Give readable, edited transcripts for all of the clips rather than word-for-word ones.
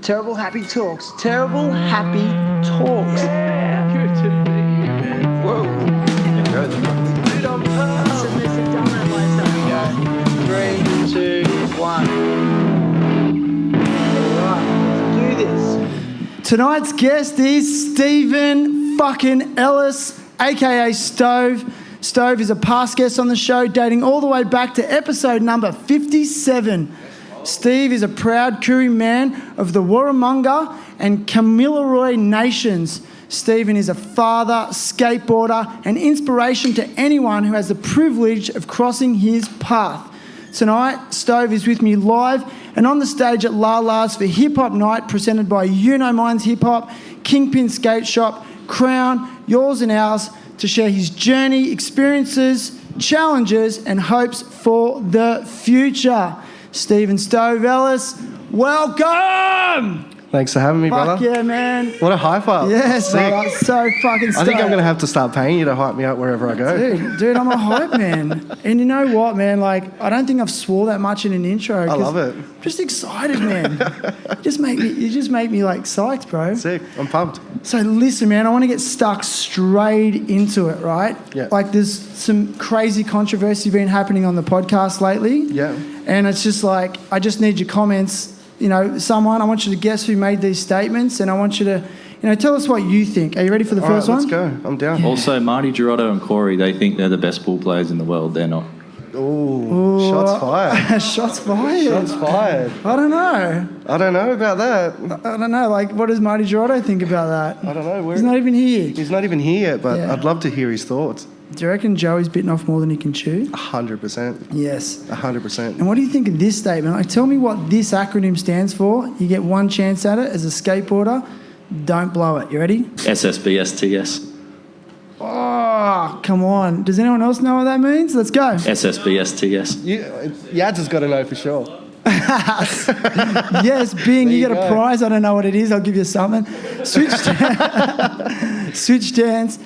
Terrible happy talks. Terrible happy talks. Yeah, good to be here, man. Whoa. Enjoy the month. Dude, I'm pumped. Yeah. 3, 2, 1. Alright, let's do this. Tonight's guest is Stephen fucking Ellis, aka Stove. Stove is a past guest on the show, dating all the way back to episode number 57. Steve is a proud Koori man of the Warumunga and Kamilaroi nations. Stephen is a father, skateboarder, and inspiration to anyone who has the privilege of crossing his path. Tonight, Stove is with me live and on the stage at Lalala's for Hip Hop Night, presented by Unomindzhiphop, KingPin Skate Shop, Crown, Yours and Ours, to share his journey, experiences, challenges, and hopes for the future. Stephen Stove Ellis, welcome! Thanks for having me, Fuck brother. yeah, man. What a high five. Yes, brother. So fucking stoked. I think I'm going to have to start paying you to hype me up wherever I go. Dude, I'm a hype man. And you know what, man? Like, I don't think I've swore that much in an intro. I love it. I'm just excited, man. You just make me like psyched, bro. Sick. I'm pumped. So listen, man, I want to get stuck straight into it, right? Yeah. Like, there's some crazy controversy been happening on the podcast lately. Yeah. And it's just like, I just need your comments. You know, I want you to guess who made these statements, and I want you to, tell us what you think. Are you ready for the first one? Let's go. I'm down. Yeah. Also, Marty Girotto and Koori, they think they're the best pool players in the world. They're not. Ooh, shots fired. Shots fired. Shots fired. I don't know. I don't know about that. I don't know. Like, what does Marty Girotto think about that? I don't know. He's not even here. He's not even here yet, but Yeah. I'd love to hear his thoughts. Do you reckon Joey's bitten off more than he can chew? 100%. Yes. 100%. And what do you think of this statement? Like, tell me what this acronym stands for. You get one chance at it as a skateboarder. Don't blow it. You ready? SSBSTS. Oh, come on. Does anyone else know what that means? Let's go. SSBSTS. Yads has got to know for sure. Yes, Bing, you get a prize. I don't know what it is. I'll give you something. Switch stance,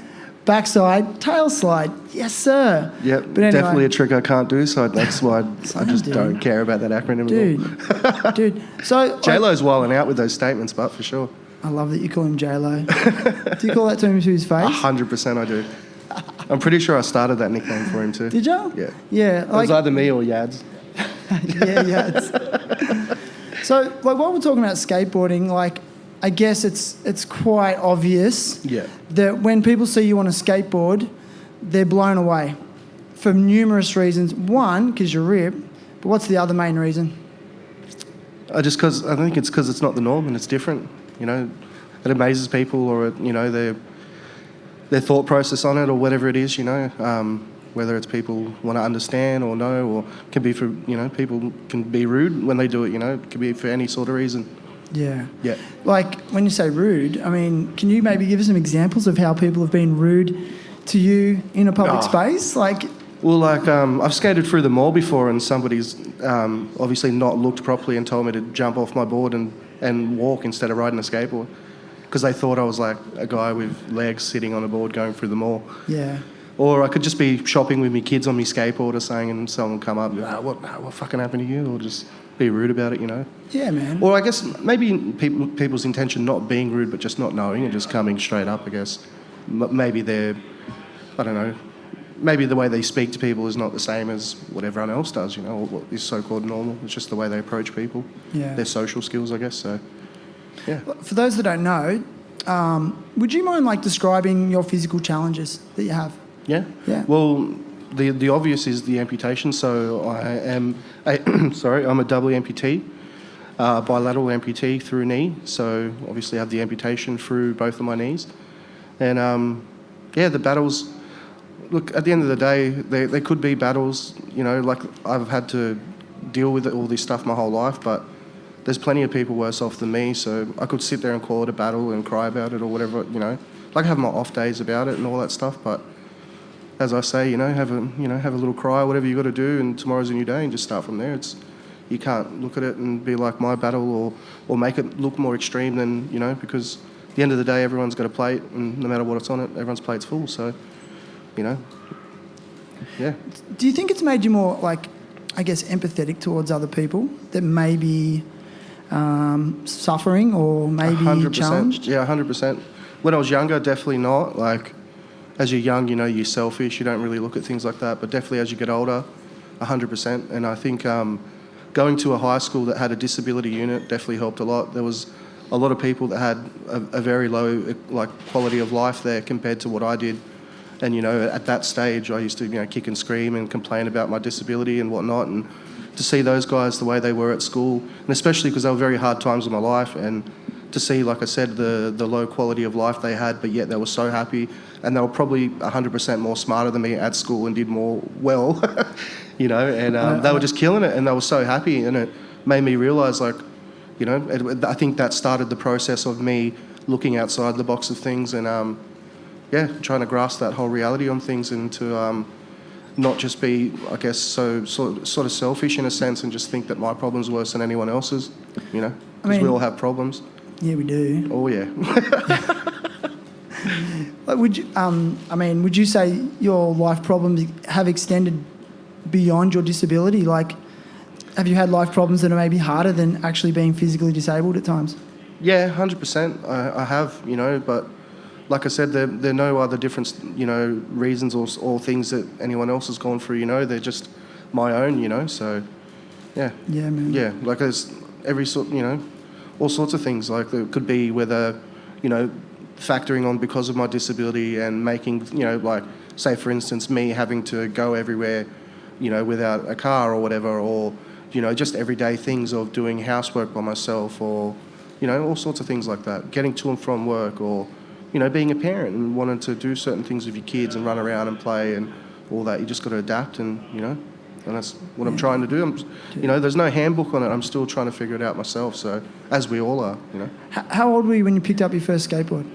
backside, tail slide. Yes, sir. Yep, But anyway, definitely a trick I can't do, so that's why I just dude. don't care about that acronym at all. Dude. So J-Lo's wilding out with those statements, but for sure. I love that you call him J-Lo. Do you call that to him to his face? 100% I do. I'm pretty sure I started that nickname for him too. Did you? Yeah. Yeah. It was either me or Yads. Yeah. So, like, while we're talking about skateboarding, like, I guess it's quite obvious that when people see you on a skateboard, they're blown away for numerous reasons. One, because you're ripped, but what's the other main reason? I think it's because it's not the norm and it's different. You know, it amazes people, or their thought process on it, or whatever it is. Whether it's people want to understand or know, or can be for people can be rude when they do it. It can be for any sort of reason. Yeah. Yeah. Like, when you say rude, I mean, can you maybe give us some examples of how people have been rude to you in a public space? Like, well, I've skated through the mall before, and somebody's obviously not looked properly and told me to jump off my board and walk instead of riding a skateboard, because they thought I was like a guy with legs sitting on a board going through the mall. Yeah. Or I could just be shopping with my kids on my skateboard or something, and someone come up and go, what fucking happened to you? Or just be rude about it, Yeah, man. Or I guess maybe people's intention not being rude, but just not knowing and just coming straight up, I guess. Maybe they're, I don't know, maybe the way they speak to people is not the same as what everyone else does, or what is so-called normal. It's just the way they approach people. Yeah. Their social skills, I guess, so, yeah. For those that don't know, would you mind, like, describing your physical challenges that you have? Yeah? Yeah. Well, the obvious is the amputation. So I'm a double amputee, bilateral amputee through knee. So obviously I have the amputation through both of my knees. And, the battles, look, at the end of the day, there could be battles, like I've had to deal with all this stuff my whole life, but there's plenty of people worse off than me, so I could sit there and call it a battle and cry about it or whatever, Like, I have my off days about it and all that stuff, but as I say, have a little cry, whatever you got to do, and tomorrow's a new day, and just start from there. You can't look at it and be like my battle, or make it look more extreme than, because at the end of the day, everyone's got a plate, and no matter what it's on it, everyone's plate's full. So, yeah. Do you think it's made you more, like, I guess, empathetic towards other people that maybe suffering or maybe 100%. challenged? Yeah, 100%. When I was younger, definitely not. Like, as you're young, you're selfish. You don't really look at things like that. But definitely as you get older, 100%. And I think going to a high school that had a disability unit definitely helped a lot. There was a lot of people that had a very low quality of life there compared to what I did. And, at that stage, I used to, kick and scream and complain about my disability and whatnot. And to see those guys the way they were at school, and especially because they were very hard times in my life, and to see, like I said, the low quality of life they had, but yet they were so happy, and they were probably 100% more smarter than me at school and did more well, and they were just killing it, and they were so happy, and it made me realise, I think that started the process of me looking outside the box of things and, trying to grasp that whole reality on things and to not just be, I guess, sort of selfish in a sense and just think that my problem's worse than anyone else's, because we all have problems. Yeah, we do. Oh, yeah. Would you say your life problems have extended beyond your disability? Like, have you had life problems that are maybe harder than actually being physically disabled at times? Yeah, 100%. I have, but like I said, there are no other different, reasons or things that anyone else has gone through, they're just my own, so, yeah. Yeah, man. Yeah, like there's every sort, all sorts of things. Like there could be whether, factoring on because of my disability and making, like, say, for instance, me having to go everywhere, without a car or whatever, or, just everyday things of doing housework by myself or, all sorts of things like that. Getting to and from work or, being a parent and wanting to do certain things with your kids and run around and play and all that. You just got to adapt and, and that's what I'm trying to do. There's no handbook on it. I'm still trying to figure it out myself. So, as we all are, How old were you when you picked up your first skateboard?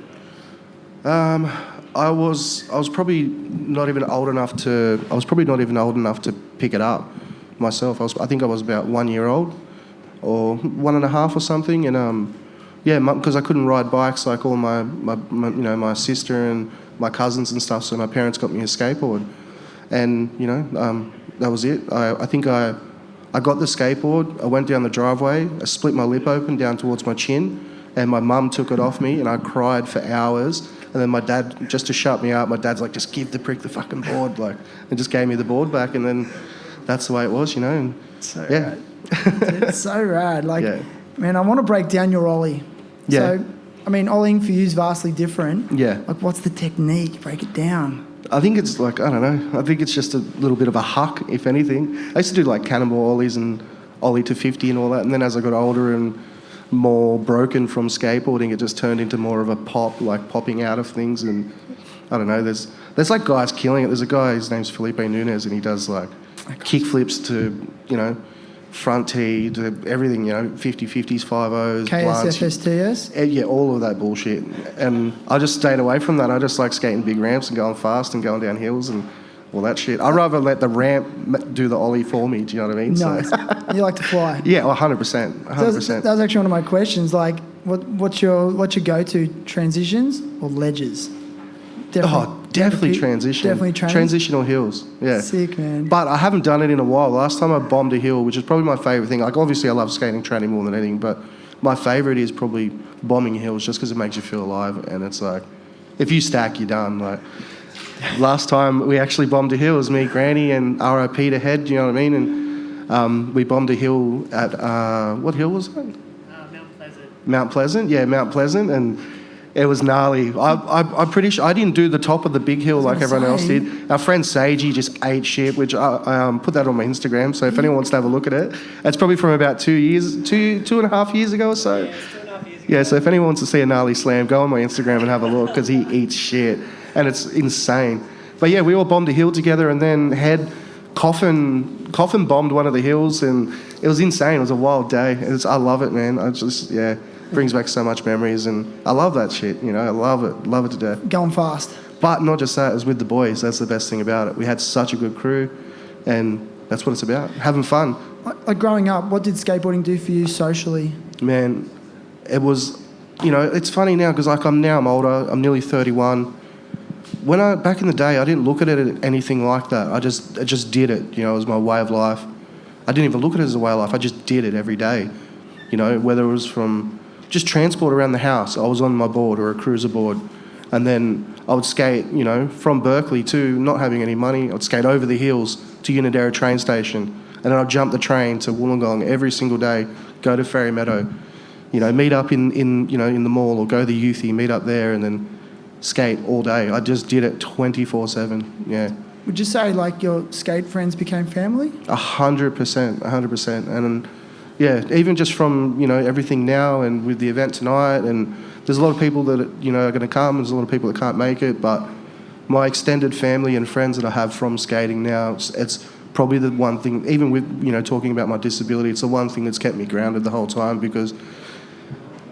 I was probably not even old enough to pick it up myself. I think I was about 1 year old or 1.5 or something, and because I couldn't ride bikes like all my sister and my cousins and stuff. So my parents got me a skateboard, and that was it. I think I got the skateboard. I went down the driveway. I split my lip open down towards my chin, and my mum took it off me, and I cried for hours. And then my dad, just to shut me up, my dad's like, just give the prick the fucking board, and just gave me the board back. And then that's the way it was, And So yeah, rad. It's so rad. Man, I want to break down your ollie. Yeah. So, ollieing for you is vastly different. Yeah. What's the technique? Break it down. I think it's I don't know. I think it's just a little bit of a huck, if anything. I used to do cannonball ollies and ollie to 50 and all that. And then as I got older and more broken from skateboarding, it just turned into more of a pop, popping out of things. And I don't know, there's guys killing it. There's a guy, his name's Felipe Nunez, and he does kick flips to, front tee, to everything, 50-50s, 5-0s, blunts. KSFSTS? Yeah, all of that bullshit. And I just stayed away from that. I just like skating big ramps and going fast and going down hills and all that shit. I'd rather let the ramp do the ollie for me, do you know what I mean? Nice. So. You like to fly? Yeah, 100%. 100%. That was actually one of my questions. What's your go-to, transitions or ledges? Definitely transition. Definitely transitional hills. Yeah. Sick, man. But I haven't done it in a while. Last time I bombed a hill, which is probably my favourite thing. Obviously I love skating training more than anything, but my favourite is probably bombing hills just because it makes you feel alive. And it's if you stack, you're done. Last time we actually bombed a hill, it was me, Granny, and RIP to Head, do you know what I mean? And we bombed a hill at, what hill was that? Mount Pleasant. Mount Pleasant, yeah, Mount Pleasant, and it was gnarly. I'm pretty sure I didn't do the top of the big hill like everyone else did. Our friend Seiji just ate shit, which I put that on my Instagram. So if anyone wants to have a look at it, it's probably from about 2.5 years ago or so. Yeah, it's 2.5 years ago. Yeah, so if anyone wants to see a gnarly slam, go on my Instagram and have a look because he eats shit, and it's insane. But yeah, we all bombed a hill together, and then Coffin bombed one of the hills, and it was insane. It was a wild day. I love it, man. Brings back so much memories, and I love that shit, I love it to death. Going fast. But not just that, it was with the boys. That's the best thing about it. We had such a good crew, and that's what it's about, having fun. Growing up, what did skateboarding do for you socially? Man, it was, it's funny now because I'm older, I'm nearly 31. Back in the day, I didn't look at it anything like that. I just did it, it was my way of life. I didn't even look at it as a way of life, I just did it every day. You know, whether it was from just transport around the house. I was on my board or a cruiser board, and then I would skate, you know, from Berkeley to not having any money. I'd skate over the hills to Unadera train station, and then I'd jump the train to Wollongong every single day, go to Ferry Meadow, you know, meet up in the mall or go to the Youthy, meet up there, and then skate all day. I just did it 24/7. Yeah. Would you say like your skate friends became family? 100%. And yeah, even just from, you know, everything now and with the event tonight, and there's a lot of people that, you know, are going to come, there's a lot of people that can't make it, but my extended family and friends that I have from skating now, it's probably the one thing, even with, you know, talking about my disability, it's the one thing that's kept me grounded the whole time because,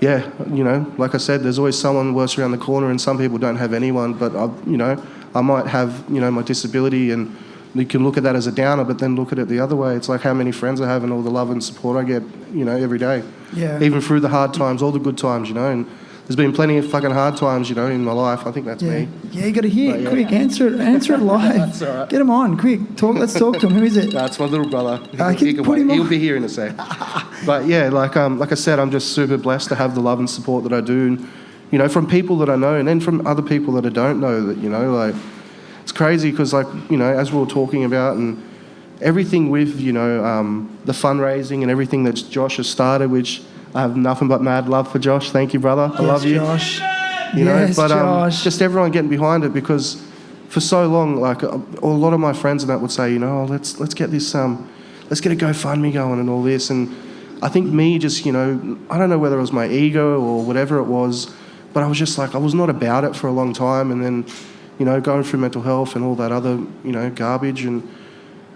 yeah, you know, like I said, there's always someone worse around the corner, and some people don't have anyone, but, you know, I might have, you know, my disability, and you can look at that as a downer, but then look at it the other way. It's like how many friends I have and all the love and support I get, you know, every day. Yeah. Even through the hard times, all the good times, you know, and there's been plenty of fucking hard times, you know, in my life. I think that's me. Yeah, you got to hear. But, yeah. Quick, answer it live. That's all right. Get him on, quick. Let's talk to him. Who is it? That's my little brother. He can put him on. He'll be here in a sec. But yeah, like I said, I'm just super blessed to have the love and support that I do, and, you know, from people that I know, and then from other people that I don't know. That, you know, like, it's crazy because, like, you know, as we were talking about, and everything with, you know, the fundraising and everything that Josh has started, which I have nothing but mad love for Josh. Thank you, brother. I love you. Josh. You know, Yes, but Josh. just everyone getting behind it, because for so long, like, a lot of my friends and that would say, you know, let's get this, let's get a GoFundMe going and all this. And I think me just, you know, I don't know whether it was my ego or whatever it was, but I was just like, I was not about it for a long time. And then, you know, going through mental health and all that other, you know, garbage, and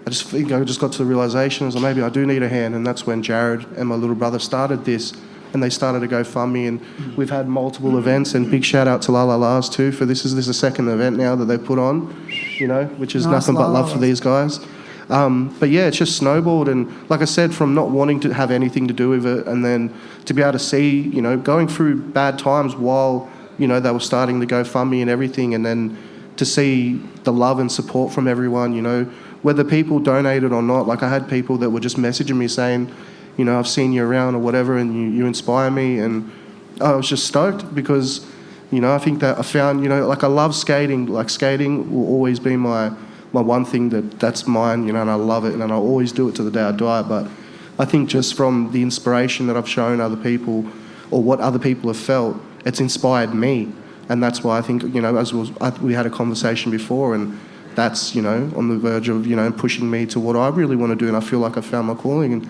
I just think I just got to the realisation, I was like, maybe I do need a hand. And that's when Jared and my little brother started this, and they started to GoFundMe, and we've had multiple events, and big shout out to Lalala's too, for this is the second event now that they put on, you know, which is Nice, nothing but love for Lalala. these guys. But yeah, it's just snowballed, and like I said, from not wanting to have anything to do with it, and then to be able to see, you know, going through bad times while, you know, they were starting the GoFundMe and everything, and then to see the love and support from everyone, you know, whether people donated or not. Like, I had people that were just messaging me saying, you know, I've seen you around or whatever, and you inspire me, and I was just stoked because, you know, I think that I found, you know, like, I love skating. Like, skating will always be my one thing that's mine, you know, and I love it, and I'll always do it to the day I die. But I think just from the inspiration that I've shown other people, or what other people have felt, it's inspired me. And that's why I think, you know, we had a conversation before, and that's, you know, on the verge of, you know, pushing me to what I really want to do. And I feel like I found my calling, and,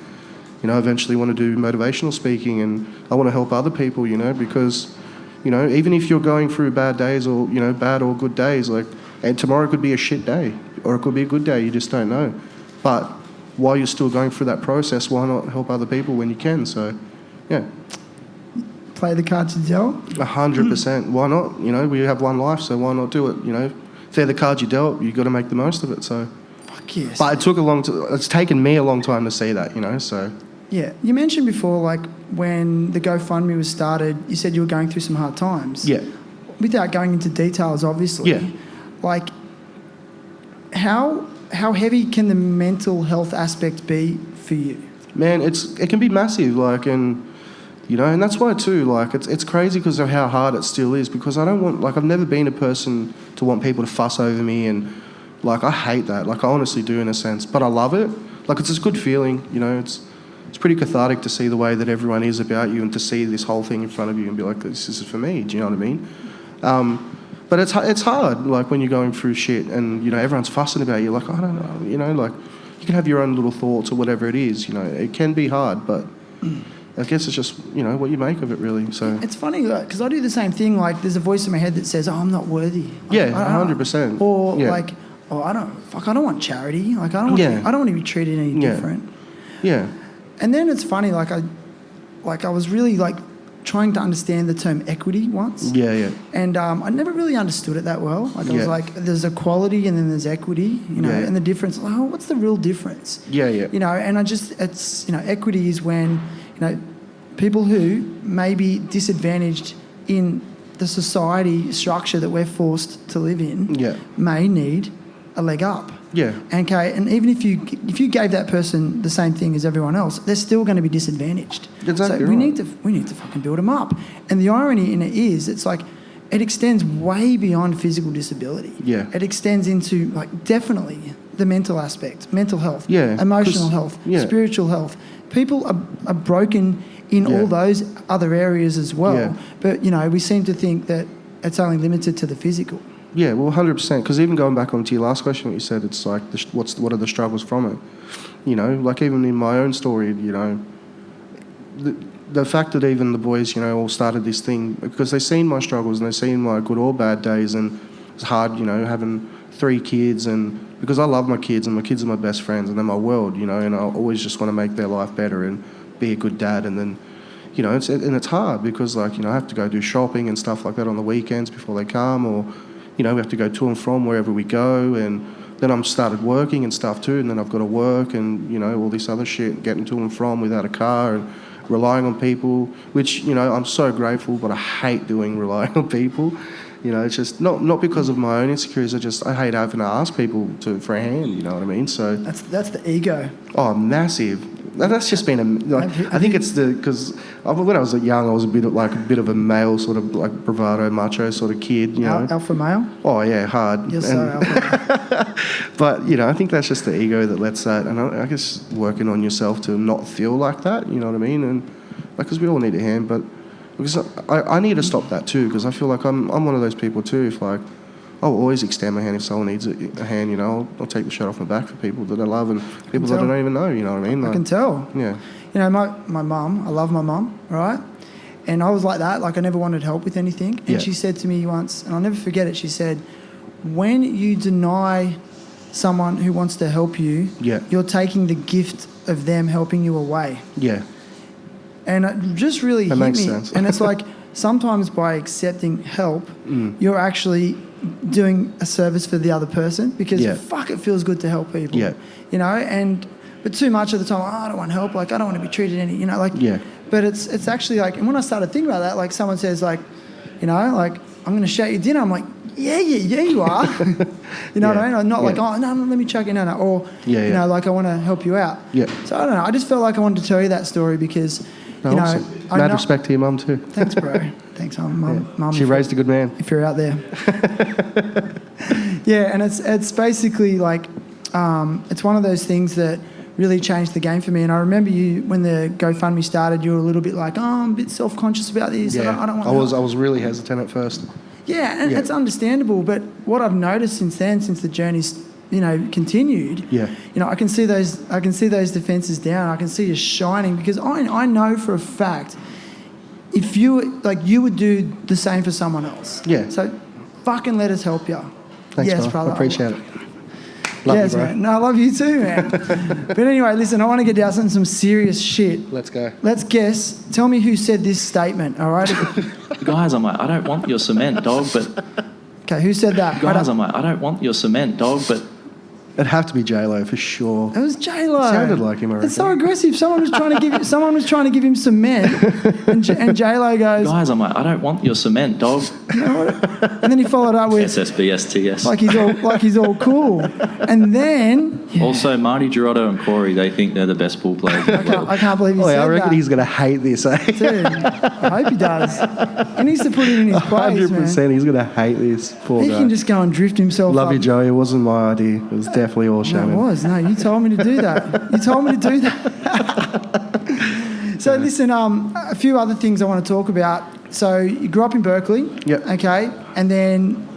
you know, eventually want to do motivational speaking, and I want to help other people, you know, because, you know, even if you're going through bad days, or, you know, bad or good days, like, and tomorrow could be a shit day, or it could be a good day, you just don't know. But while you're still going through that process, why not help other people when you can? So, yeah. Play the cards you dealt. 100%. Why not? You know, we have one life, so why not do it? You know, if they're the cards you dealt, you've got to make the most of it. So, Fuck yes. but it's taken me a long time to see that, you know. So, Yeah, you mentioned before, like, when the GoFundMe was started, you said you were going through some hard times. yeah. Without going into details, obviously. Yeah. Like, how heavy can the mental health aspect be for you? Man, it can be massive, like, and, you know, and that's why too, like, it's crazy because of how hard it still is, because I don't want, like, I've never been a person to want people to fuss over me, and, like, I hate that, like, I honestly do in a sense, but I love it. Like, it's a good feeling, you know, it's pretty cathartic to see the way that everyone is about you, and to see this whole thing in front of you and be like, this is for me, do you know what I mean? But it's hard, like, when you're going through shit and, you know, everyone's fussing about you, like, I don't know, you know, like, you can have your own little thoughts or whatever it is, you know, it can be hard, but I guess it's just, you know, what you make of it, really. So It's funny, because I do the same thing. Like, there's a voice in my head that says, oh, I'm not worthy. Like, yeah, I don't know. 100%. Or, yeah. like, oh, I don't want charity. Like, I don't want to be treated any Yeah. different. Yeah. And then it's funny, like, I was really, like, trying to understand the term equity once. Yeah, yeah. And I never really understood it that well. Like, I was Yeah. like, there's equality and then there's equity, you know, Yeah. and the difference, like, oh, what's the real difference? Yeah, yeah. You know, and it's, you know, equity is when, you know, people who may be disadvantaged in the society structure that we're forced to live in Yeah. may need a leg up. Yeah. Okay, and even if you gave that person the same thing as everyone else, they're still going to be disadvantaged. Exactly So we right. need to fucking build them up. And the irony in it is, it's like it extends way beyond physical disability. Yeah. It extends into like definitely the mental aspect, mental health, Yeah, emotional 'cause- health, yeah. spiritual health. People are broken in Yeah. all those other areas as well. Yeah. But we seem to think that it's only limited to the physical. Yeah, well, 100%. Because even going back onto your last question, what you said, it's like, what are the struggles from it? Like even in my own story, the fact that even the boys, all started this thing because they've seen my struggles and they've seen my good or bad days, and it's hard, having 3 kids, and because I love my kids and my kids are my best friends and they're my world, and I always just want to make their life better and be a good dad, and then. It's hard because, I have to go do shopping and stuff like that on the weekends before they come, or, we have to go to and from wherever we go, and then I'm started working and stuff too, and then I've got to work and, all this other shit, getting to and from without a car and relying on people, which, I'm so grateful, but I hate relying on people. It's just not because of my own insecurities, I hate having to ask people for a hand, you know what I mean? So That's the ego. Oh, massive. That's just been I think it's because when I was young, I was a bit of a male sort of like bravado, macho sort of kid. Alpha male? Oh yeah, hard. Yes, so alpha. But I think that's just the ego that lets that, and I guess working on yourself to not feel like that. You know what I mean? And because we all need a hand, but because I need to stop that too, because I feel like I'm one of those people too. If I'll always extend my hand if someone needs a hand, I'll take the shirt off my back for people that I love and people that I don't even know, you know what I mean? I can tell. Yeah. My mum, I love my mum, right? And I was like that, I never wanted help with anything. And Yeah. she said to me once, and I'll never forget it, she said, when you deny someone who wants to help you, Yeah. you're taking the gift of them helping you away. Yeah. And it just really That hit makes me. sense. And it's like sometimes by accepting help, you're actually doing a service for the other person, because Yeah. fuck, it feels good to help people. Yeah. But too much of the time, I don't want help, I don't want to be treated any, Yeah. But it's actually and when I started thinking about that, someone says I'm going to shout your dinner, I'm like, yeah, you are. You know what I mean? I'm not Yeah. no, let me chuck it, no. Or, Yeah. I want to help you out. Yeah. So I don't know, I just felt like I wanted to tell you that story because, Awesome. I Mad know- respect to your mum too. Thanks, bro. Thanks, Mum. She raised a good man. If you're out there. Yeah, and it's basically it's one of those things that really changed the game for me. And I remember you, when the GoFundMe started, you were a little bit I'm a bit self-conscious about this. Yeah. I don't want I was really hesitant at first. Yeah, and Yeah. it's understandable. But what I've noticed since the journey's continued. Yeah. I can see those defenses down. I can see you shining, because I know for a fact if you would do the same for someone else. Yeah. So fucking let us help you. Thanks, yes, brother. brother. I appreciate it. Love Yes, you, bro. man. No, I love you too, man. But anyway, listen, I want to get down to some serious shit. Let's go. Let's guess. Tell me who said this statement, all right? Guys, I'm like, I don't want your cement, dog, but... Okay, who said that? Guys, I'm like, I don't want your cement, dog, but... It'd have to be J-Lo for sure. It was J-Lo. Sounded like him, I It's so reckon. aggressive. Someone was trying to give him cement, and J-Lo goes, Guys, I'm like, I don't want your cement, dog. you know what? And then he followed up with, SSBSTS. like he's all cool. And then Also, Marty Girotto and Koori, they think they're the best pool players in the world. I can't believe he Oh, said I reckon that. he's going to hate this, eh? Dude, I hope he does. He needs to put it in his place, man. 100%. He's going to hate this. Poor He guy. can just go and drift himself Love up. you, Joey. It wasn't my idea. It was definitely all No, Shannon. it was. No, you told me to do that. You told me to do that. So listen, a few other things I want to talk about. So you grew up in Berkeley. Yep. Okay. And then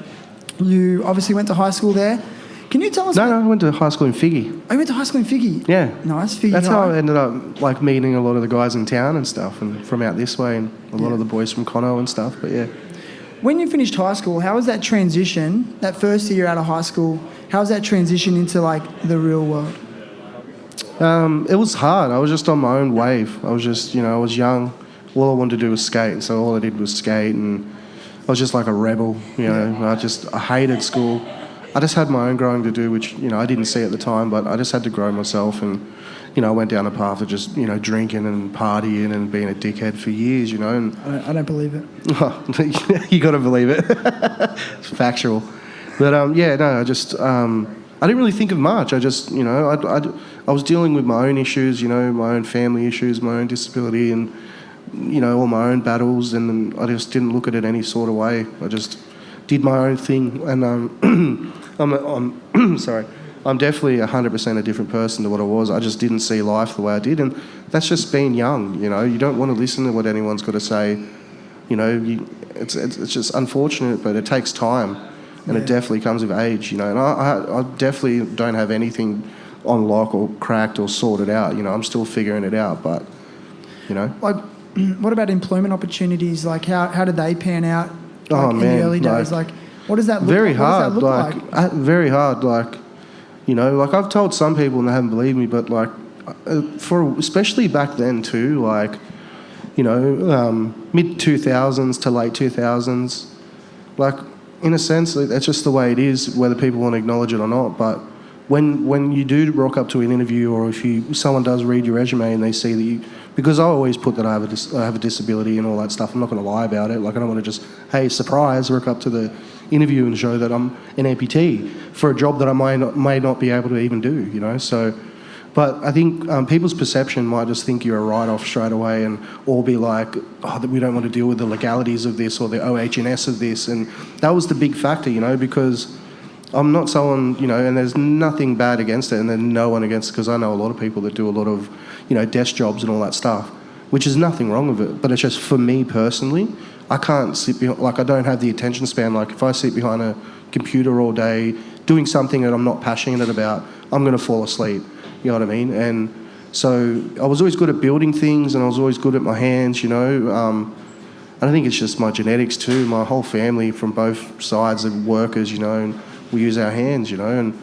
you obviously went to high school there. Can you tell us? No, I went to high school in Figgy. I went to high school in Figgy. Yeah. Nice. Figgy. That's how I High. ended up meeting a lot of the guys in town and stuff, and from out this way, and a lot of the boys from Conno and stuff. But yeah, When you finished high school, how was that transition, that first year out of high school, how was that transition into the real world? it was hard. I was just on my own wave. I was just, I was young. All I wanted to do was skate, and so all I did was skate, and I was just like a rebel. I hated school. I just had my own growing to do, which I didn't see at the time, but I just had to grow myself, and I went down a path of just drinking and partying and being a dickhead for years. And I don't believe it. you got to believe it. It's factual. But I just I didn't really think of much. I just, I was dealing with my own issues, my own family issues, my own disability, and all my own battles, and I just didn't look at it any sort of way. I just did my own thing, and I'm sorry. I'm definitely 100% a different person to what I was. I just didn't see life the way I did, and that's just being young. You don't want to listen to what anyone's got to say. It's just unfortunate, but it takes time, and it definitely comes with age. And I definitely don't have anything on lock or cracked or sorted out. I'm still figuring it out, but Like, what about employment opportunities? Like, how did they pan out? Oh, in man, the early days, like what does that look very like? hard. What does that look like? Very hard. Like, like I've told some people and they haven't believed me, but like, especially back then too, like, mid 2000s to late 2000s, like, in a sense, that's just the way it is, whether people want to acknowledge it or not. But when you do rock up to an interview, or if someone does read your resume and they see that you, because I always put that I have a disability and all that stuff. I'm not going to lie about it. Like, I don't want to just, hey, surprise, rock up to the interview and show that I'm an amputee for a job that I may not be able to even do. So, but I think people's perception might just think you're a write-off straight away, and or be like, that we don't want to deal with the legalities of this or the OH&S of this, and that was the big factor, because I'm not someone, and there's nothing bad against it, and there's no one against it, because I know a lot of people that do a lot of, desk jobs and all that stuff, which is nothing wrong with it. But it's just, for me personally, I can't sit behind, like, I don't have the attention span. Like, if I sit behind a computer all day doing something that I'm not passionate about, I'm going to fall asleep. You know what I mean? And so I was always good at building things, and I was always good at my hands, I think it's just my genetics too. My whole family from both sides are workers, and we use our hands, and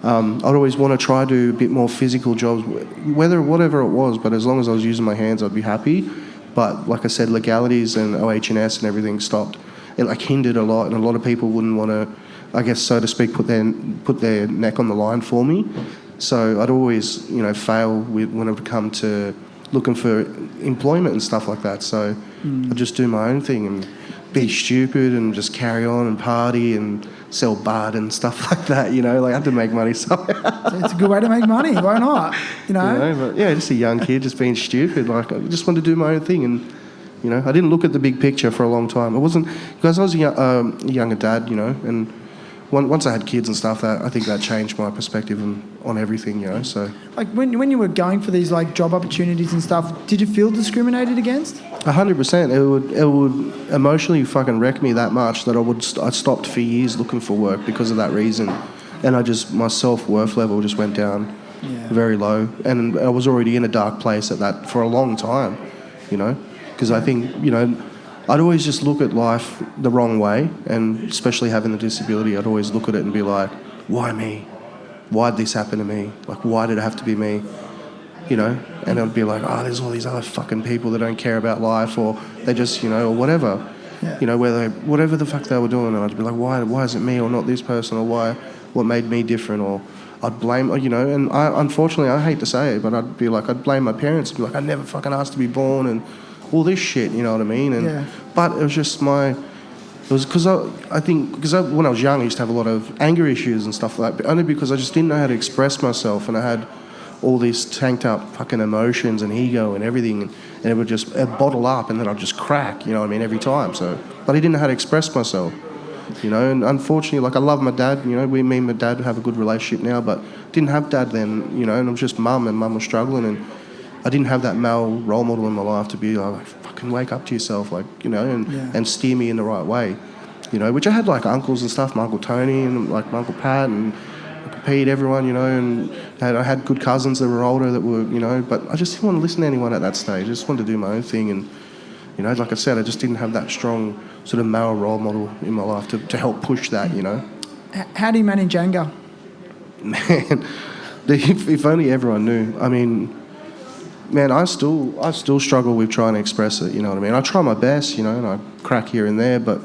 I'd always want to try to do a bit more physical jobs, whatever it was, but as long as I was using my hands, I'd be happy. But like I said, legalities and OH&S and everything stopped. It like hindered a lot, and a lot of people wouldn't want to, I guess, so to speak, put their neck on the line for me. So I'd always, fail when it would come to looking for employment and stuff like that. So I'd just do my own thing and be stupid and just carry on and party and sell bud and stuff like that, Like, I had to make money somehow. It's a good way to make money. Why not? But yeah, just a young kid just being stupid. Like, I just wanted to do my own thing, and I didn't look at the big picture for a long time. It wasn't because I was a younger dad, and once I had kids and stuff, I think that changed my perspective on everything, So, like, when you were going for these like job opportunities and stuff, did you feel discriminated against? 100%. It would emotionally fucking wreck me that much that I stopped for years looking for work because of that reason, and my self-worth level just went down very low, and I was already in a dark place at that for a long time, because I think I'd always just look at life the wrong way, and especially having the disability, I'd always look at it and be like, why me? Why'd this happen to me? Like, why did it have to be me? And I'd be like, there's all these other fucking people that don't care about life, or they just, or whatever, whatever the fuck they were doing, and I'd be like, why is it me or not this person, or what made me different, or I'd blame, and unfortunately, I hate to say it, but I'd blame my parents, and be like, I never fucking asked to be born, and all this shit, you know what I mean? And but it was just it was because when I was young, I used to have a lot of anger issues and stuff like that, but only because I just didn't know how to express myself, and I had all these tanked up fucking emotions and ego and everything, and it would just bottle up, and then I'd just crack, you know what I mean, every time. So, but I didn't know how to express myself, and unfortunately, like, I love my dad, me and my dad have a good relationship now, but didn't have dad then, and it was just mum, and mum was struggling, and I didn't have that male role model in my life to be like, fucking wake up to yourself, like, and steer me in the right way, which I had like uncles and stuff, my Uncle Tony and like my Uncle Pat and Uncle Pete, everyone, and I had good cousins that were older that were, but I just didn't want to listen to anyone at that stage. I just wanted to do my own thing, and, like I said, I just didn't have that strong sort of male role model in my life to help push that, How do you manage anger? Man, if only everyone knew. I mean, man, I still struggle with trying to express it, you know what I mean? I try my best, and I crack here and there, but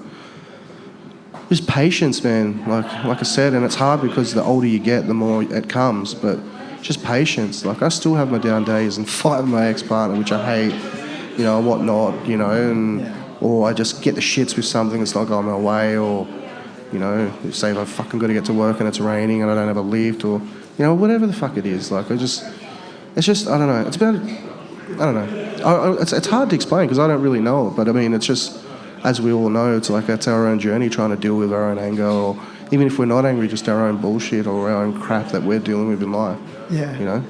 just patience, man. Like I said, and it's hard because the older you get, the more it comes, but just patience. Like, I still have my down days and fight with my ex-partner, which I hate, and whatnot, or I just get the shits with something that's not going my way, or, you know, say if I fucking got to get to work and it's raining and I don't have a lift, or, you know, whatever the fuck it is. Like, it's just, I don't know. It's about, I don't know. It's hard to explain because I don't really know it, but I mean, it's just, as we all know, it's like that's our own journey, trying to deal with our own anger, or even if we're not angry, just our own bullshit or our own crap that we're dealing with in life. Yeah. You know?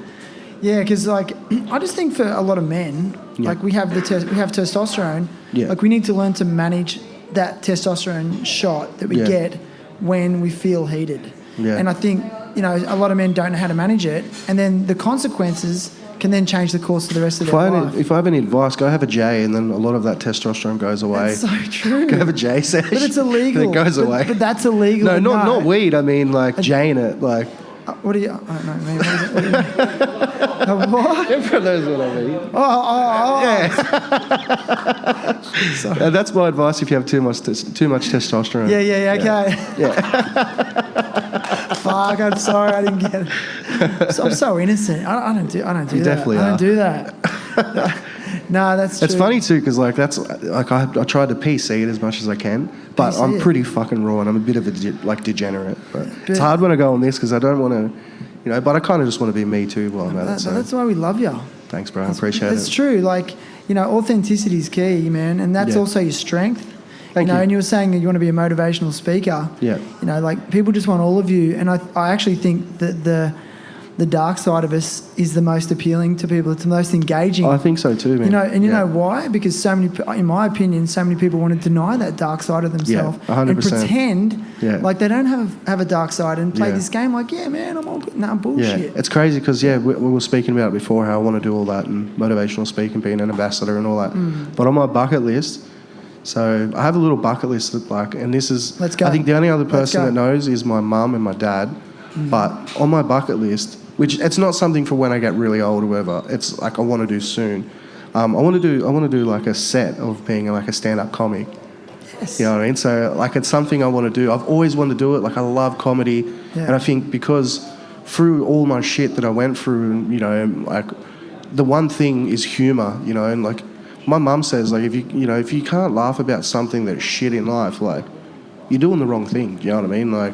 Yeah, because like I just think for a lot of men, like we have testosterone. Yeah. Like we need to learn to manage that testosterone shot that we get when we feel heated. Yeah. And I think, you know, a lot of men don't know how to manage it, and then the consequences can then change the course of the rest of their life. If I have any advice, go have a J, and then a lot of that testosterone goes away. That's so true. Go have a J session. But it's illegal. It goes away. But that's illegal. No, not weed. I mean, like, Jane it. Like, what do you... I don't know, man. What is it? What do you mean? What? everyone knows what I mean. Oh. Yeah. That's my advice if you have too much testosterone. Yeah, okay. Yeah. Fuck, I'm sorry, I didn't get it. I'm so innocent. I don't do that. Definitely I don't do that. No, that's true. It's funny too, because like that's like I tried to PC it as much as I can, but PC I'm it. pretty fucking raw and I'm a bit of a degenerate. But it's hard when I go on this because I don't want to, you know. But I kind of just want to be me too while I'm at it. So That's why we love you. thanks, bro. I appreciate it. It's true. Like, you know, authenticity is key, man, and that's Yeah. also your strength. Thank you know, you. and you were saying that you want to be a motivational speaker. Yeah. You know, like people just want all of you, and I actually think that the dark side of us is the most appealing to people. It's the most engaging. I think so too, man. You know, and you know why? Because so many, in my opinion, so many people want to deny that dark side of themselves 100%. and pretend like they don't have a dark side and play Yeah. this game like, yeah, man, I'm all good. Nah, bullshit. Yeah, it's crazy because we were speaking about it before how I want to do all that and motivational speaking, being an ambassador and all that. But on my bucket list, so I have a little bucket list that like, and this is, Let's go. I think the only other person go. that knows is my mum and my dad. But on my bucket list, which it's not something for when I get really old or whatever, it's like I want to do soon. I want to do like a set of being like a stand-up comic. Yes. You know what I mean? So like it's something I want to do. I've always wanted to do it. Like I love comedy, and I think because through all my shit that I went through, you know, like the one thing is humor, you know, and like my mum says, like if you can't laugh about something that's shit in life, like you're doing the wrong thing. You know what I mean? Like,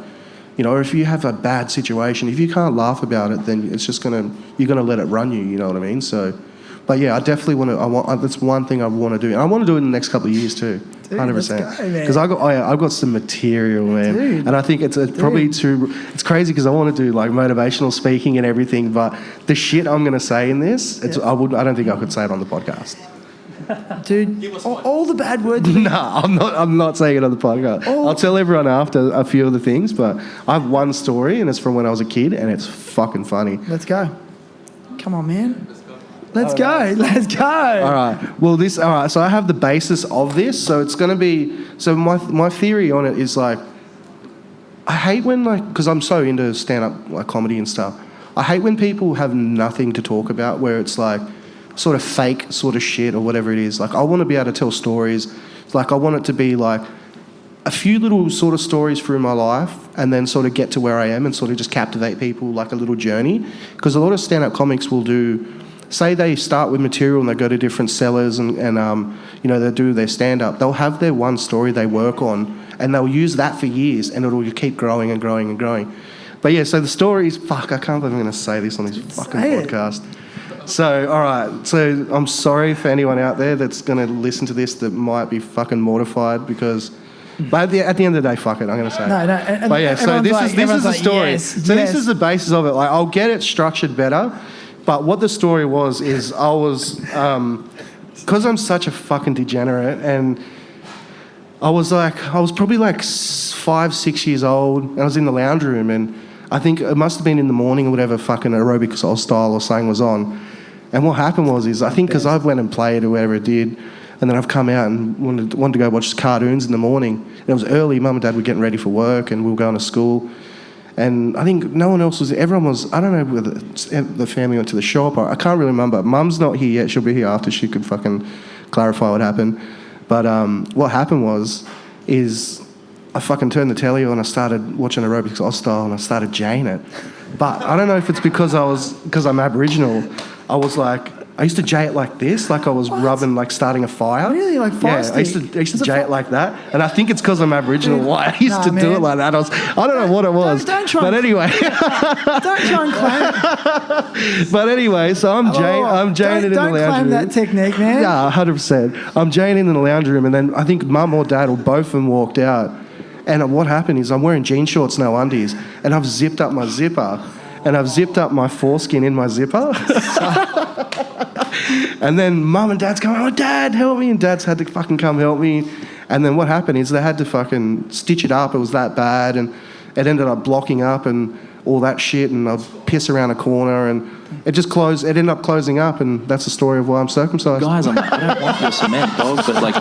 you know, or if you have a bad situation, if you can't laugh about it, then it's just you're gonna let it run you. You know what I mean? So, but yeah, I definitely want to. That's one thing I want to do, and I want to do it in the next couple of years too. 100%. Because I've got some material, man, Dude. and I think it's probably too. It's crazy because I want to do like motivational speaking and everything, but the shit I'm gonna say in this, I don't think I could say it on the podcast. Dude, all the bad words. No, I'm not saying it on the podcast. I'll tell everyone after a few of the things, but I have one story, and it's from when I was a kid, and it's fucking funny. Let's go. Come on, man. Let's go. Let's go. All right. Well, so I have the basis of this. So it's going to be. So my theory on it is like, I hate when because I'm so into stand-up like comedy and stuff. I hate when people have nothing to talk about, where it's like sort of fake sort of shit or whatever it is. Like I want to be able to tell stories. Like I want it to be like a few little sort of stories through my life, and then sort of get to where I am and sort of just captivate people like a little journey. Because a lot of stand-up comics will do. Say they start with material and they go to different sellers and you know, they do their stand-up. They'll have their one story they work on and they'll use that for years and it'll keep growing and growing and growing. But yeah, so the story is, I can't believe I'm going to say this on this fucking podcast. So, all right, so I'm sorry for anyone out there that's going to listen to this that might be fucking mortified because... But at the end of the day, fuck it, I'm going to say No. But yeah, so this is the story. Yes, This is the basis of it. Like, I'll get it structured better. But what the story was is I was, because I'm such a fucking degenerate, and I was probably like 5-6 years old, and I was in the lounge room, and I think it must have been in the morning or whatever fucking aerobic soul style or something was on. And what happened was I think because I went and played or whatever it did, and then I've come out and wanted to go watch cartoons in the morning. And it was early, Mum and Dad were getting ready for work, and we were going to school. And I think no one else was. Everyone was. I don't know whether the family went to the shop. I can't really remember. Mum's not here yet. She'll be here after she could fucking clarify what happened. But what happened is I fucking turned the telly on. I started watching aerobics style, and I started jaying it. But I don't know if it's because I'm Aboriginal. I was like, I used to jay it like this, like I was rubbing, like starting a fire. Really? Like fire Yeah, I used to jay it like that. And I think it's because I'm Aboriginal why I used to do it like that. I don't know what it was. Don't try but and- anyway. Don't try and claim it. But anyway, so I'm jaying it in the lounge room. Don't claim that technique, man. Yeah, 100%. I'm jaying in the lounge room, and then I think mum or dad or both of them walked out. And what happened is I'm wearing jean shorts, no undies, and I've zipped up my zipper, and I've zipped up my foreskin in my zipper. And then mum and dad's going, oh, Dad, help me. And dad's had to fucking come help me. And then what happened is they had to fucking stitch it up. It was that bad, and it ended up blocking up and all that shit, and I'd piss around a corner, and it just closed. It ended up closing up, and that's the story of why I'm circumcised. Guys, I don't want your cement, dog, but like,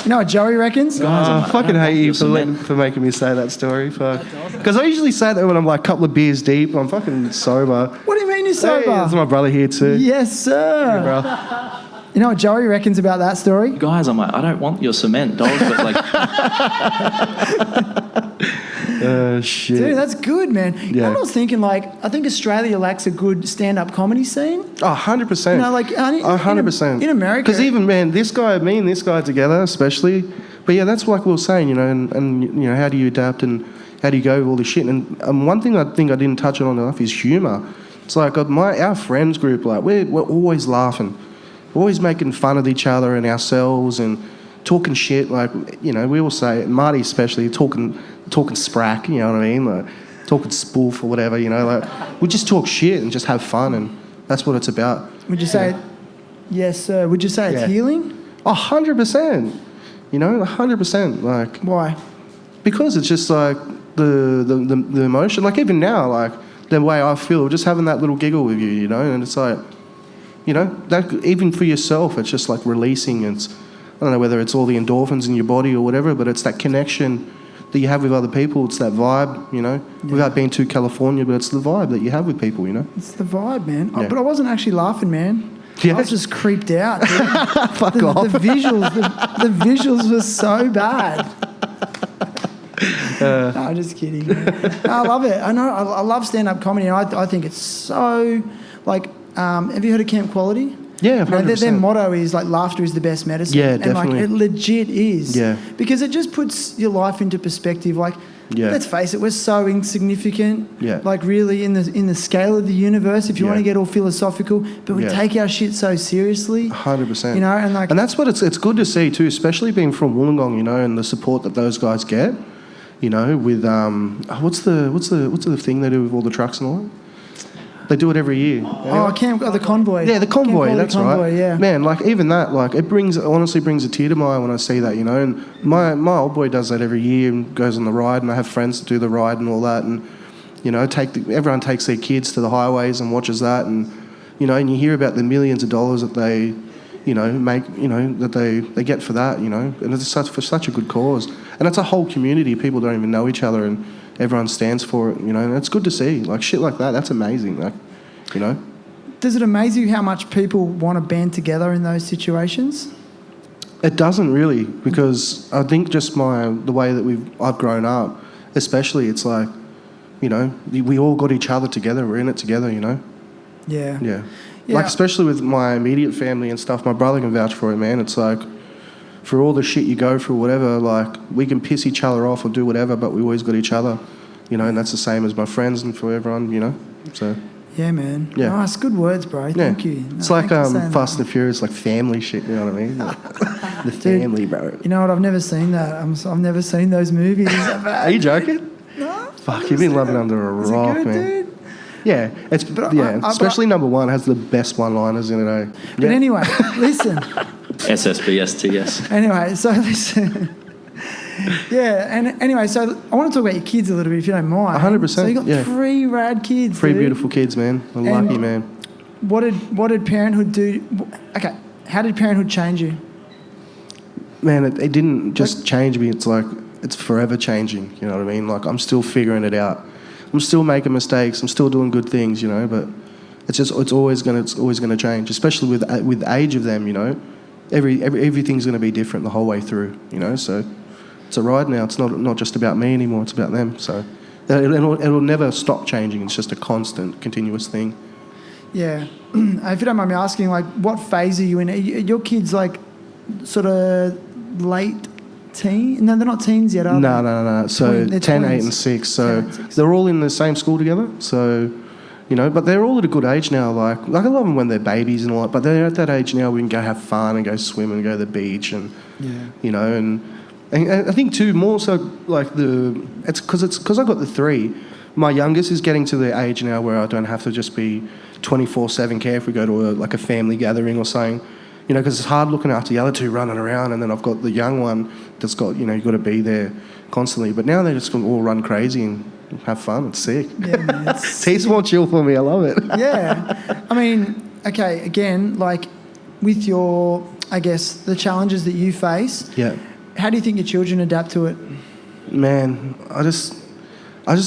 You know what Joey reckons? guys, I fucking hate you your cement. for making me say that story. Fuck. Because I usually say that when I'm like a couple of beers deep. I'm fucking sober. What do you mean you're Hey, sober? there's my brother here too. Yes, sir. Bro. You know what Joey reckons about that story? Guys, I'm like, I don't want your cement, dog, but like, Shit. Dude, that's good, man. You know Yeah. what I was thinking? Like, I think Australia lacks a good stand-up comedy scene. Oh, 100%. You know, like, 100%. in America. Because even, man, me and this guy together, especially. But yeah, that's like we were saying, you know, and you know, how do you adapt and how do you go with all this shit? And one thing I think I didn't touch on enough is humour. It's like our friends group, like we're always laughing, we're always making fun of each other and ourselves and talking shit. Like, you know, we all say, Marty especially, talking sprack. You know what I mean? Like talking spoof or whatever. You know, like we just talk shit and just have fun, and that's what it's about. Would you say, yes, sir? Would you say it's Yeah. healing? 100%. You know, 100%. Like. Why? Because it's just like the emotion, like even now, like the way I feel, just having that little giggle with you, you know, and it's like, you know, that even for yourself, it's just like releasing. I don't know whether it's all the endorphins in your body or whatever, but it's that connection that you have with other people. It's that vibe, you know, without being too California, but it's the vibe that you have with people, you know. It's the vibe, man. Yeah. But I wasn't actually laughing, man. Yeah. I was just creeped out. Dude. Fuck the off. visuals, the visuals were so bad. No, I'm just kidding. No, I love it. I know. I love stand-up comedy. And I think it's so like. Have you heard of Camp Quality? Yeah, You know, 100%. their motto is like laughter is the best medicine. Yeah, And definitely. like it legit is. Yeah. Because it just puts your life into perspective. Like, Yeah. let's face it, we're so insignificant. Yeah. Like really in the scale of the universe, if you Yeah. want to get all philosophical, but we Yeah. take our shit so seriously. 100%. You know, and like that's what it's good to see too, especially being from Wollongong, you know, and the support that those guys get, you know, with what's the thing they do with all the trucks and all that? They do it every year. the convoy. Yeah, the convoy, Camp that's Quality right. Yeah. Man, like even that, like it honestly brings a tear to my eye when I see that, you know. And my old boy does that every year and goes on the ride, and I have friends that do the ride and all that, and you know, everyone takes their kids to the highways and watches that, and you know, and you hear about the millions of dollars that they, you know, make, you know, that they get for that, you know, and it's for such a good cause, and it's a whole community. People don't even know each other, and everyone stands for it, you know, and it's good to see. Like shit like that, that's amazing. Like, you know. Does it amaze you how much people want to band together in those situations? It doesn't really, because I think just the way that I've grown up, especially, it's like, you know, we all got each other together. We're in it together, you know. Yeah. Yeah. Yeah. Like especially with my immediate family and stuff. My brother can vouch for it, man. It's like, for all the shit you go through, whatever, like we can piss each other off or do whatever, but we always got each other, you know. And that's the same as my friends and for everyone, you know. So. Yeah, man. Yeah. Nice, good words, bro. Yeah. Thank you. It's No, like thank you for saying Fast that. and Furious, like family shit. You know what I mean? Like, the family, bro. You know what? I've never seen that. I've never seen those movies. Are you joking? No. Fuck, you've been living under a Is it rock, good, man. dude? Yeah, it's But especially number one has the best one-liners in it. Eh? But anyway, listen. SSBSTS. Anyway, so listen. Yeah, and anyway, so I want to talk about your kids a little bit, if you don't mind. 100%, So you got yeah. 3 rad kids. Three dude. beautiful kids, man. I'm lucky, man. What did parenthood do? Okay, how did parenthood change you? Man, it didn't just change me. It's like it's forever changing. You know what I mean? Like I'm still figuring it out. I'm still making mistakes. I'm still doing good things. You know, but it's always gonna change. Especially with age of them. You know, everything's gonna be different the whole way through. You know, so. It's a ride now. It's not just about me anymore. It's about them. So it'll never stop changing. It's just a constant, continuous thing. Yeah. If you don't mind me asking, like, what phase are you in? Are your kids like sort of late teen? No, they're not teens yet, are they? No. So They're 10, 8 twins. and 6. So 10 and 6. they're all in the same school together. So, you know, but they're all at a good age now. Like I love them when they're babies and all that, but they're at that age now we can go have fun and go swim and go to the beach and, you know, and I think too, more so like it's because I got the 3. My youngest is getting to the age now where I don't have to just be 24/7 care if we go to a family gathering or something. You know, because it's hard looking after the other 2 running around, and then I've got the young one that's got, you know, you've got to be there constantly. But now they're just going to all run crazy and have fun. It's sick. Yeah, man. It's more chill for me. I love it. Yeah. I mean, okay, again, like with your, I guess, the challenges that you face, Yeah. how do you think your children adapt to it? Man, I just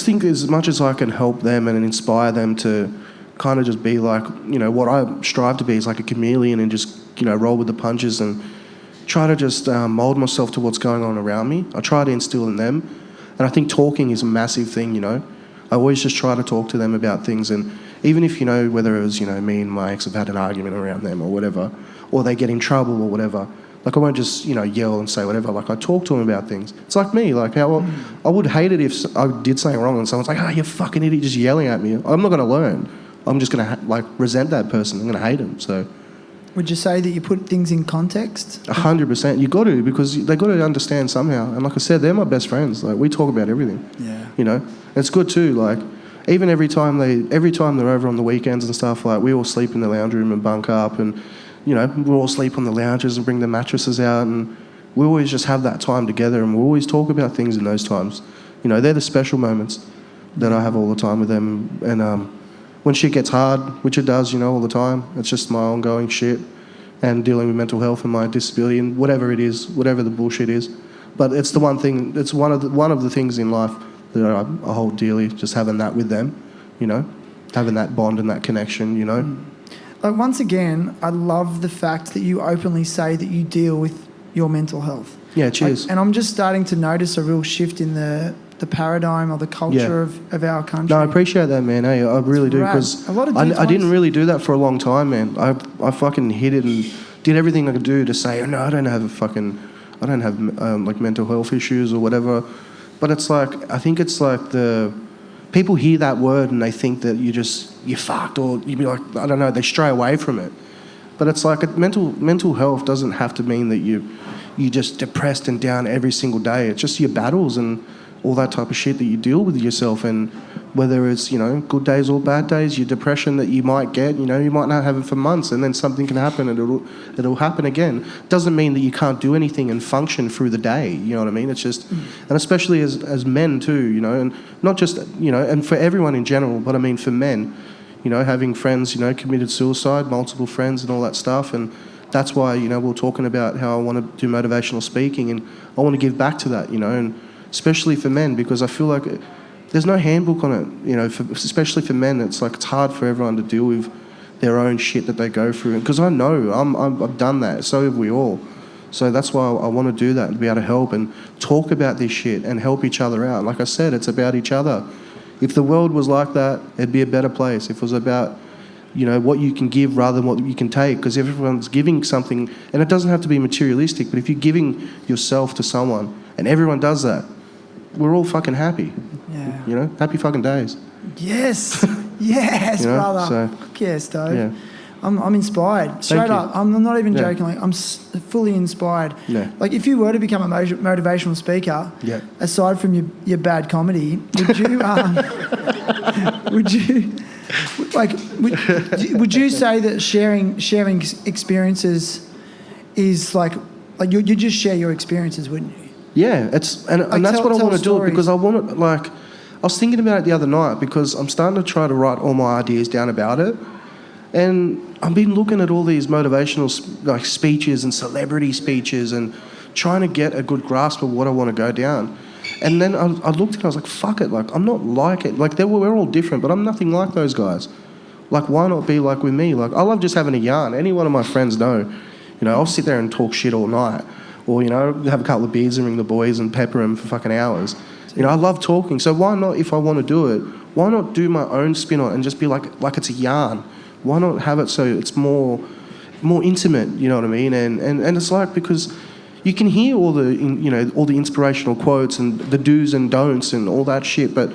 think as much as I can help them and inspire them to kind of just be like, you know, what I strive to be is like a chameleon and just, you know, roll with the punches and try to just mould myself to what's going on around me. I try to instill in them. And I think talking is a massive thing, you know. I always just try to talk to them about things. And even if, you know, whether it was, you know, me and my ex have had an argument around them or whatever, or they get in trouble or whatever, like I won't just, you know, yell and say whatever. Like I talk to them about things. It's like me. Like how I would hate it if I did something wrong and someone's like, "Oh, you fucking idiot," just yelling at me. I'm not going to learn. I'm just going to resent that person. I'm going to hate them. So. Would you say that you put things in context? 100%. You got to, because they got to understand somehow. And like I said, they're my best friends. Like we talk about everything. Yeah. You know, and it's good too. Like even every time they're over on the weekends and stuff, like we all sleep in the lounge room and bunk up, and you know, we all sleep on the lounges and bring the mattresses out, and we always just have that time together, and we always talk about things in those times. You know, they're the special moments that I have all the time with them. And when shit gets hard, which it does, you know, all the time, it's just my ongoing shit and dealing with mental health and my disability and whatever it is, whatever the bullshit is. But it's the one thing. It's one of the things in life that I hold dearly. Just having that with them, you know, having that bond and that connection, you know. Like once again, I love the fact that you openly say that you deal with your mental health. Yeah, cheers. Like, and I'm just starting to notice a real shift in the paradigm or the culture of our country. No, I appreciate that, man. Hey, I really do, because I didn't really do that for a long time, man. I fucking hid it and did everything I could do to say, no, I don't have like mental health issues or whatever. But it's like, I think it's like people hear that word and they think that you're fucked, or you'd be like, I don't know, they stray away from it. But it's like mental health doesn't have to mean that you're just depressed and down every single day. It's just your battles and all that type of shit that you deal with yourself, and whether it's, you know, good days or bad days, your depression that you might get, you know, you might not have it for months, and then something can happen and it'll happen again. Doesn't mean that you can't do anything and function through the day, you know what I mean? It's just, and especially as men too, you know, and not just, you know, and for everyone in general, but I mean for men, you know, having friends, you know, committed suicide, multiple friends and all that stuff, and that's why, you know, we're talking about how I want to do motivational speaking, and I want to give back to that, you know, and especially for men, because I feel like there's no handbook on it, you know, especially for men. It's like it's hard for everyone to deal with their own shit that they go through, because I know I've done that, so have we all. So that's why I want to do that, to be able to help and talk about this shit and help each other out. Like I said, it's about each other. If the world was like that, it'd be a better place. If it was about, you know, what you can give rather than what you can take, because everyone's giving something, and it doesn't have to be materialistic, but if you're giving yourself to someone, and everyone does that, we're all fucking happy. Yeah. You know, happy fucking days. Yes. Yes, You know, brother. so- Fuck yes, Dove. Yeah. I'm inspired. Straight you. up. I'm not even Yeah. joking. Like, I'm fully inspired. Yeah. Like, if you were to become a motivational speaker, Yeah. aside from your bad comedy, would you would you say that sharing experiences is like you just share your experiences, wouldn't you? Yeah, and that's what I tell want to do, stories. because I want to, like, I was thinking about it the other night, because I'm starting to try to write all my ideas down about it, and I've been looking at all these motivational like speeches and celebrity speeches and trying to get a good grasp of what I want to go down. And then I looked at it, I was like, fuck it, like, I'm not like it. Like, we're all different, but I'm nothing like those guys. Like, why not be like with me? Like, I love just having a yarn. Any one of my friends know, you know, I'll sit there and talk shit all night. Or, you know, have a couple of beers and ring the boys and pepper them for fucking hours. You know, I love talking. So why not, if I want to do it, why not do my own spin on it and just be like it's a yarn? Why not have it so it's more intimate? You know what I mean? And it's like, because you can hear all the all the inspirational quotes and the do's and don'ts and all that shit, but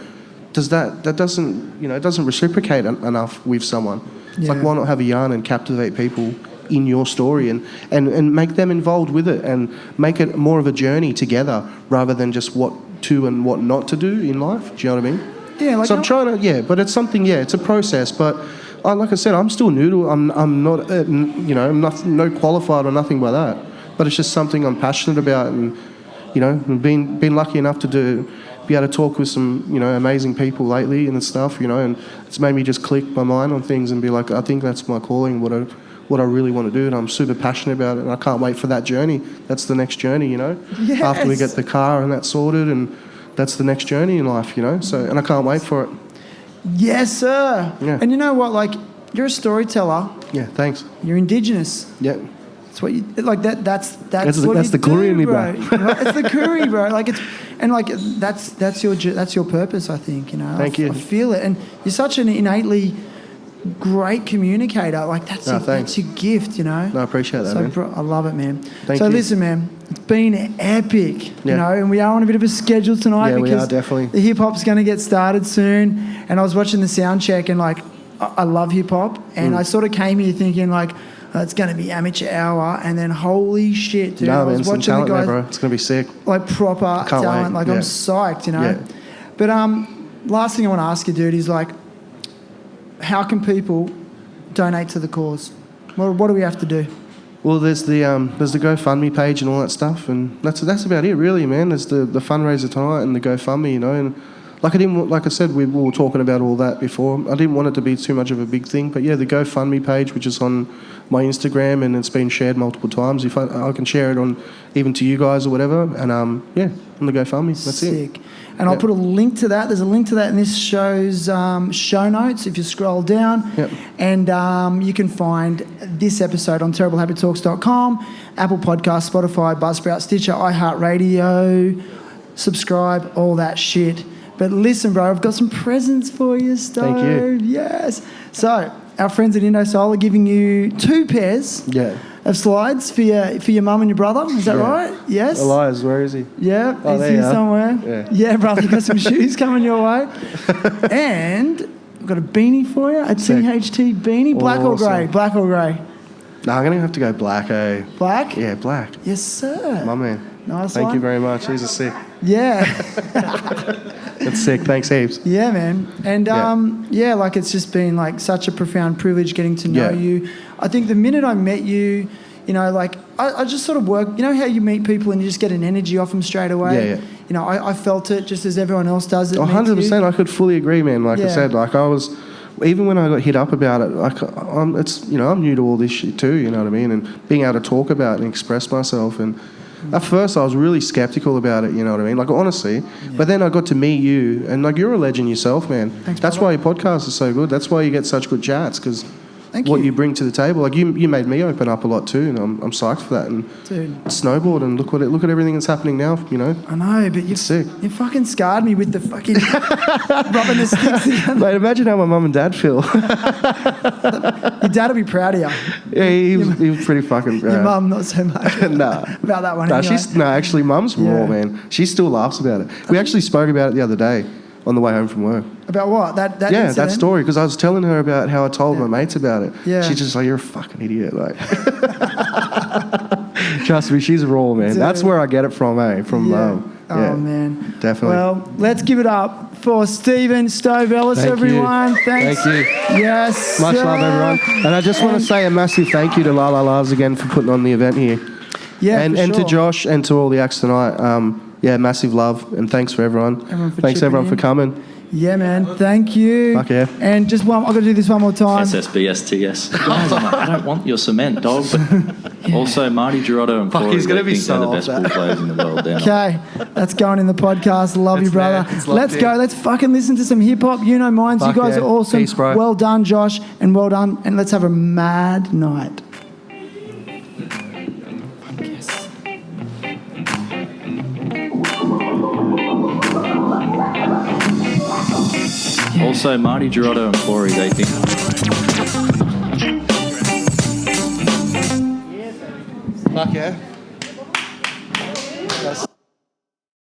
that doesn't it doesn't reciprocate enough with someone. It's like, why not have a yarn and captivate people in your story and make them involved with it and make it more of a journey together rather than just what to and what not to do in life. Do you know what I mean? Yeah, like, so I'm trying to, but it's something, it's a process. But like I said, I'm still new to it. I'm not, I'm no qualified or nothing by that. But it's just something I'm passionate about, and been lucky enough to be able to talk with some amazing people lately and stuff. And it's made me just click my mind on things and be like, I think that's my calling. What I really want to do, and I'm super passionate about it, and I can't wait for that journey. That's the next journey, Yes. After we get the car and that sorted, and that's the next journey in life, So, and I can't wait for it. Yes, sir. Yeah. And you know what? Like, you're a storyteller. Yeah, thanks. You're indigenous. Yeah. That's what you like. That's That's what the you do, Koori in me, bro. bro. It's the Koori, bro. Like, it's and like that's your purpose. I think. Thank you. I feel it, and you're such an innately great communicator. Like, that's your gift. No, I appreciate that, man. I love it, man. Thank so you. listen, man. It's been epic, Yeah. and we are on a bit of a schedule tonight Yeah, we because are, definitely. the hip hop's going to get started soon. And I was watching the sound check, and like, I love hip hop, and I sort of came here thinking like, it's going to be amateur hour, and then holy shit, dude! No, I man, was some watching the talent there, guys bro. It's gonna be sick. like proper Can't talent. wait. Like, Yeah. I'm psyched, Yeah. But last thing I want to ask you, dude, is like, how can people donate to the cause? What do we have to do? Well, there's the GoFundMe page and all that stuff, and that's about it, really, man. There's the fundraiser tonight and the GoFundMe, and like I said, we were talking about all that before. I didn't want it to be too much of a big thing, but yeah, the GoFundMe page, which is on my Instagram, and it's been shared multiple times. If I can share it on even to you guys or whatever, and on the GoFundMe. That's Sick. it. And I'll put a link to that. There's a link to that in this show's show notes if you scroll down. Yep. And you can find this episode on terriblehabittalks.com, Apple Podcasts, Spotify, Buzzsprout, Stitcher, iHeartRadio. Subscribe, all that shit. But listen, bro, I've got some presents for you, Stove. Thank you. Yes. So our friends at IndoSoul are giving you 2 pairs of slides for your mum and your brother. Is that right? Yes. Elias, where is he? Yeah, Oh, he's there here you are. somewhere. Yeah. Brother, you got some shoes coming your way. And I've got a beanie for you, a Sick. THT beanie. Black or grey? Awesome. Black or grey? No, I'm gonna have to go black, eh? Black? Yeah, black. Yes, sir. My man. Nice Thank one. you very much. These are sick. Yeah. That's sick. Thanks heaps. Yeah, man. And like, it's just been like such a profound privilege getting to know you. I think the minute I met you, like, I just sort of work, how you meet people and you just get an energy off them straight away? Yeah. I felt it just as everyone else does. That 100%. I could fully agree, man. Like I said, like I was, even when I got hit up about it, like I'm new to all this shit too. You know what I mean? And being able to talk about it and express myself. And at first, I was really skeptical about it. You know what I mean? Like, honestly. Yeah. But then I got to meet you, and like, you're a legend yourself, man. Thanks, That's why your podcast is so good. That's why you get such good chats, because what you bring to the table. Like, you made me open up a lot too, and I'm psyched for that. And dude, snowboard, and look at everything that's happening now. I know, but it's sick. You fucking scarred me with the fucking rubbing the sticks together. Mate, imagine how my mum and dad feel. Your dad will be proud of you. Yeah, he was pretty fucking proud. Your mum, not so much. Nah. About that one. No, anyway. actually, mum's raw, man. She still laughs about it. We actually spoke about it the other day on the way home from work. About what? That yeah, incident? that story, because I was telling her about how I told my mates about it. Yeah. She's just like, you're a fucking idiot. Like, trust me, she's raw, man. Dude. That's where I get it from, eh? From mum. Oh, Yeah, man. definitely. Well, let's give it up for Stephen Stove Ellis, Thank everyone. you. Thanks. Thank you. Yes. Much sir. love, everyone. And I just want to say a massive thank you to Lalala again for putting on the event here. Yeah, and for and to sure. Josh and to all the acts tonight. Massive love, and thanks for everyone. Thanks everyone for coming. Yeah, man. Thank you. Fuck yeah. And just one, I've got to do this one more time. SSBSTS. Guys, I don't want your cement, dog. But also, Marty Girotto and Koori, he's gonna be think so they're the best off pool players in the world. Okay, that's going in the podcast. Love you, It's brother. there. It's locked Let's in. go. Let's fucking listen to some hip hop. You know minds. Fuck you guys yeah. are awesome. Peace, bro. Well done, Josh, and well done. And let's have a mad night. Also, Marty Girotto and Koori, they think... Fuck yeah.